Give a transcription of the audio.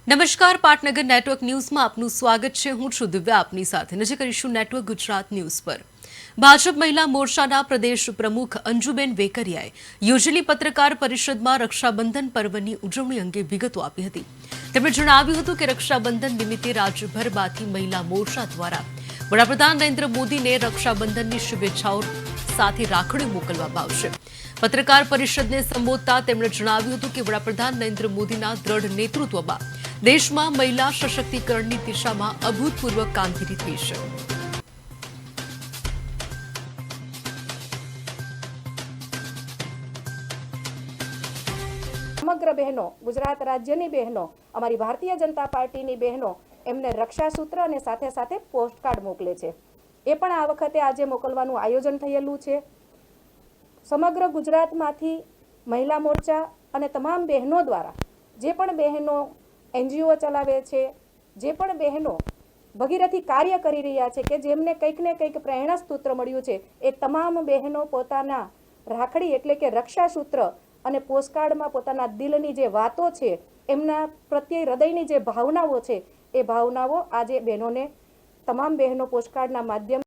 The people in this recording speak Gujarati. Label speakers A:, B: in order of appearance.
A: નમસ્કાર, પાટનગર નેટવર્ક ન્યૂઝમાં આપનું સ્વાગત છે। હું છું દિવ્યા, આપની સાથે નજર કરીશું નેટવર્ક ગુજરાત ન્યૂઝ પર। ભાજપ મહિલા મોરચાના પ્રદેશ પ્રમુખ અંજુબેન વેકરિયાએ યોજેલી પત્રકાર પરિષદમાં રક્ષાબંધન પર્વની ઉજવણી અંગે વિગતો આપી હતી। તેમણે જણાવ્યું હતું કે રક્ષાબંધન નિમિત્તે રાજ્યભરમાંથી મહિલા મોરચા દ્વારા વડાપ્રધાન નરેન્દ્ર મોદીને રક્ષાબંધનની શુભેચ્છાઓ સાથે રાખડીઓ મોકલવામાં આવશે। પત્રકાર પરિષદને સંબોધતા તેમણે જણાવ્યું હતું કે વડાપ્રધાન નરેન્દ્ર મોદીના દ્રઢ નેતૃત્વમાં દેશમાં મહિલા સશક્તિકરણની દિશામાં અભૂતપૂર્વ કામગીરી થઈ છે।
B: સમગ્ર બહેનો, ગુજરાત રાજ્યની બહેનો, અમારી ભારતીય જનતા પાર્ટીની બહેનો એમને રક્ષાસૂત્ર અને સાથે સાથે પોસ્ટકાર્ડ મોકલે છે। એ પણ આ વખતે આજે મોકલવાનું આયોજન થયેલું છે। સમગ્ર ગુજરાતમાંથી મહિલા મોરચા અને તમામ બહેનો દ્વારા જે પણ બહેનો એનજીઓ ચલાવે છે, જે પણ બહેનો ભગીરથી કાર્ય કરી રહ્યા છે કે જેમને કંઈક ને કંઈક પ્રેરણા સૂત્ર મળ્યું છે, એ તમામ બહેનો પોતાના રાખડી એટલે કે રક્ષાસૂત્ર અને પોસ્ટકાર્ડમાં પોતાના દિલની જે વાતો છે, એમના પ્રત્યે હૃદયની જે ભાવનાઓ છે, એ ભાવનાઓ આજે બહેનોને તમામ બહેનો પોસ્ટકાર્ડના માધ્યમ